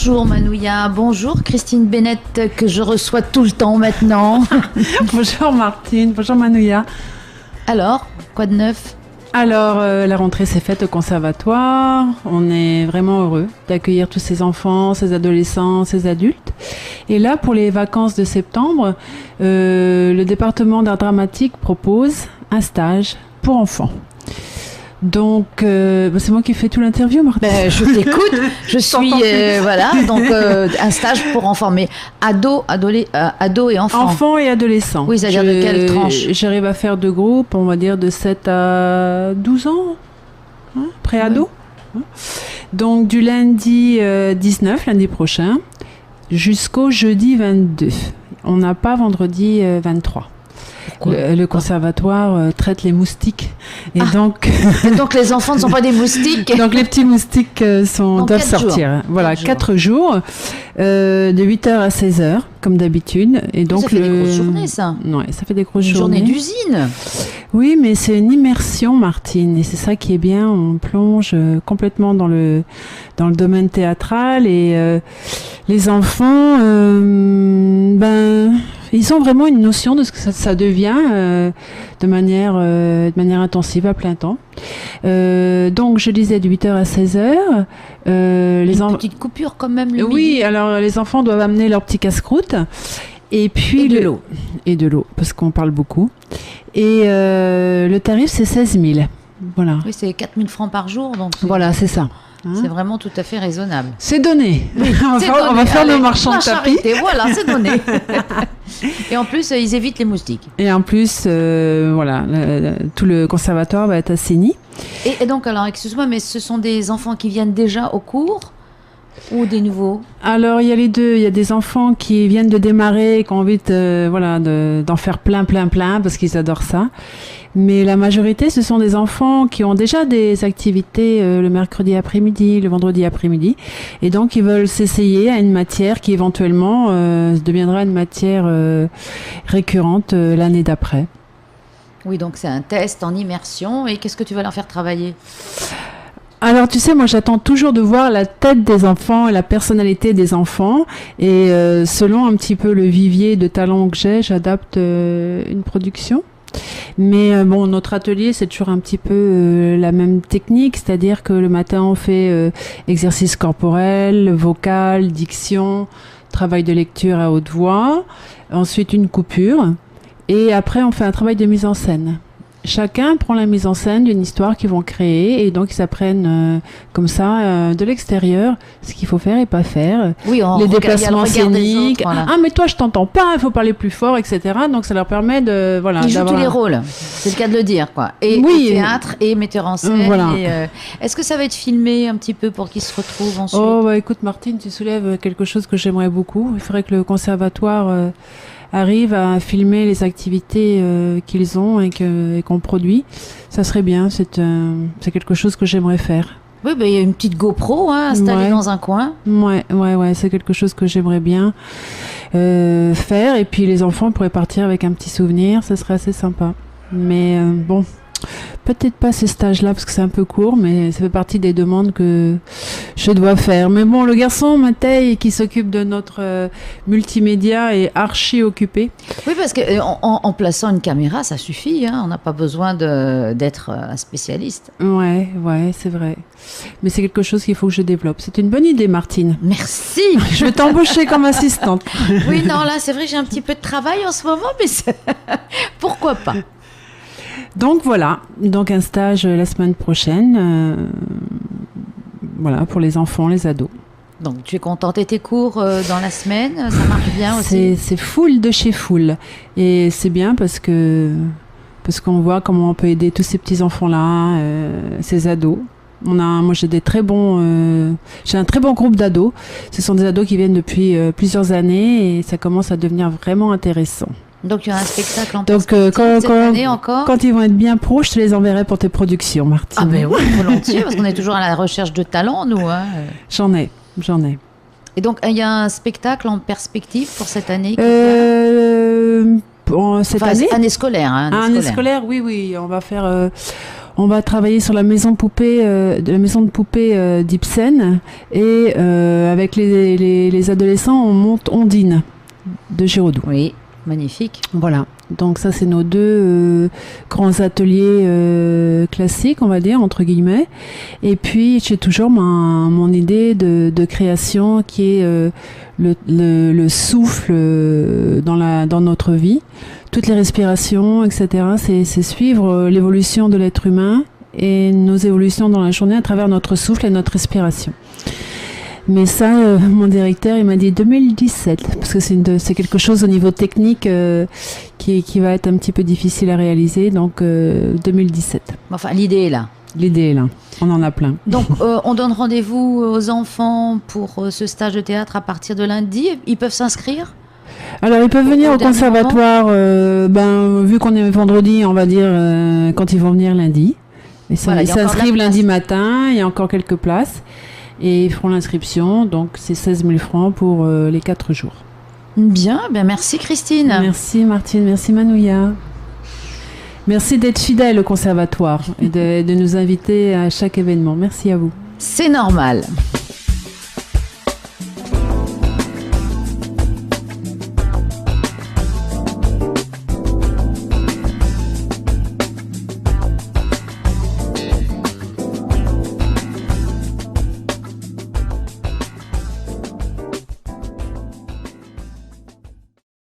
Bonjour Manouya, bonjour Christine Bennett que je reçois tout le temps maintenant. Bonjour Martine, bonjour Manouya. Alors, quoi de neuf ? Alors, la rentrée s'est faite au conservatoire. On est vraiment heureux d'accueillir tous ces enfants, ces adolescents, ces adultes. Et là, pour les vacances de septembre, le département d'art dramatique propose un stage pour enfants. Donc, c'est moi qui fais tout l'interview, Martine. Je t'écoute, je suis, voilà, donc un stage pour enfants, mais ados et enfants. Enfants et adolescents. Oui, c'est-à-dire de quelle tranche ? J'arrive à faire 2 groupes, on va dire de 7 à 12 ans, hein, pré-ado. Oui. Donc, du lundi 19, lundi prochain, jusqu'au jeudi 22. On n'a pas vendredi 23. Le conservatoire traite les moustiques. Et donc les enfants ne sont pas des moustiques. Donc les petits moustiques doivent sortir. Jours. Voilà, 4 jours, de 8h à 16h, comme d'habitude. Et donc, ça fait des grosses journées, ça. Ouais, ça fait des grosses journées. Une journée d'usine. Oui, mais c'est une immersion, Martine. Et c'est ça qui est bien. On plonge complètement dans le domaine théâtral. Et les enfants, ils ont vraiment une notion de ce que ça devient de manière intensive à plein temps. Donc, je disais de 8h à 16h. Une petite coupure quand même le Oui, midi. Alors les enfants doivent amener leur petit casse-croûte. Et puis de l'eau. Et de l'eau, parce qu'on parle beaucoup. Et le tarif, c'est 16 000. Voilà. Oui, c'est 4 000 francs par jour. Donc voilà, c'est ça. C'est vraiment tout à fait raisonnable. C'est donné. Oui, on va faire nos marchands de tapis. Voilà, c'est donné. Et en plus, ils évitent les moustiques. Et en plus, tout le conservatoire va être assaini. Et donc, alors, excuse-moi, mais ce sont des enfants qui viennent déjà au cours ou des nouveaux ? Alors, il y a les deux. Il y a des enfants qui viennent de démarrer, qui ont envie d'en faire plein, parce qu'ils adorent ça. Mais la majorité, ce sont des enfants qui ont déjà des activités le mercredi après-midi, le vendredi après-midi. Et donc, ils veulent s'essayer à une matière qui, éventuellement, deviendra une matière récurrente l'année d'après. Oui, donc c'est un test en immersion. Et qu'est-ce que tu vas leur faire travailler ? Alors, tu sais, moi, j'attends toujours de voir la tête des enfants et la personnalité des enfants. Et selon un petit peu le vivier de talents que j'ai, j'adapte une production. Mais notre atelier, c'est toujours un petit peu la même technique, c'est-à-dire que le matin, on fait exercice corporel, vocal, diction, travail de lecture à haute voix, ensuite une coupure, et après, on fait un travail de mise en scène. Chacun prend la mise en scène d'une histoire qu'ils vont créer et donc ils apprennent comme ça de l'extérieur ce qu'il faut faire et pas faire. Oui, les déplacements scéniques. Voilà. Ah mais toi je t'entends pas, il faut parler plus fort, etc. Donc ça leur permet de Ils jouent tous les rôles, c'est le cas de le dire quoi. Et théâtre et metteur en scène. Voilà. Est-ce que ça va être filmé un petit peu pour qu'ils se retrouvent ensuite ? Oh écoute Martine, tu soulèves quelque chose que j'aimerais beaucoup. Il faudrait que le conservatoire arrive à filmer les activités qu'ils ont et qu'on produit. Ça serait bien, c'est quelque chose que j'aimerais faire. Oui, il y a une petite GoPro installée dans un coin. Ouais, c'est quelque chose que j'aimerais bien faire. Et puis les enfants pourraient partir avec un petit souvenir, ça serait assez sympa. Mais peut-être pas ce stage-là parce que c'est un peu court, mais ça fait partie des demandes que je dois faire. Mais bon, le garçon Matej qui s'occupe de notre multimédia est archi occupé. Oui, parce que en plaçant une caméra, ça suffit. On n'a pas besoin d'être un spécialiste. Ouais, c'est vrai. Mais c'est quelque chose qu'il faut que je développe. C'est une bonne idée, Martine. Merci. Je vais t'embaucher comme assistante. Oui, non, là, c'est vrai que j'ai un petit peu de travail en ce moment, mais pourquoi pas ? Donc voilà, un stage la semaine prochaine, pour les enfants, les ados. Donc tu es contente et tes cours dans la semaine, ça marche bien aussi ? C'est full de chez full et c'est bien parce qu'on voit comment on peut aider tous ces petits enfants-là, ces ados. Moi j'ai un très bon groupe d'ados. Ce sont des ados qui viennent depuis plusieurs années et ça commence à devenir vraiment intéressant. Donc il y a un spectacle en perspective cette année encore ? Quand ils vont être bien pros, je te les enverrai pour tes productions, Martine. Ah ben oui, volontiers, parce qu'on est toujours à la recherche de talents, nous. J'en ai. Et donc il y a un spectacle en perspective pour cette année cette année scolaire. Année scolaire, oui. On va faire... On va travailler sur la maison poupée, de la maison de poupée d'Ibsen, et avec les adolescents, on monte Ondine de Giraudoux. Oui, magnifique. Voilà. Donc ça, c'est nos deux grands ateliers classiques, on va dire, entre guillemets. Et puis, j'ai toujours mon idée de création qui est le souffle dans notre vie. Toutes les respirations, etc. C'est suivre l'évolution de l'être humain et nos évolutions dans la journée à travers notre souffle et notre respiration. Mais ça, mon directeur, il m'a dit 2017, parce que c'est quelque chose au niveau technique qui va être un petit peu difficile à réaliser, donc 2017. Enfin, l'idée est là. L'idée est là, on en a plein. Donc, on donne rendez-vous aux enfants pour ce stage de théâtre à partir de lundi. Ils peuvent s'inscrire ? Alors, ils peuvent venir au conservatoire, vu qu'on est vendredi, on va dire, quand ils vont venir lundi. Et ça, ils s'inscrivent lundi matin, il y a encore quelques places. Et ils feront l'inscription, donc c'est 16 000 francs pour les 4 jours. Bien, merci Christine. Merci Martine, merci Manouya. Merci d'être fidèle au conservatoire et de nous inviter à chaque événement. Merci à vous. C'est normal.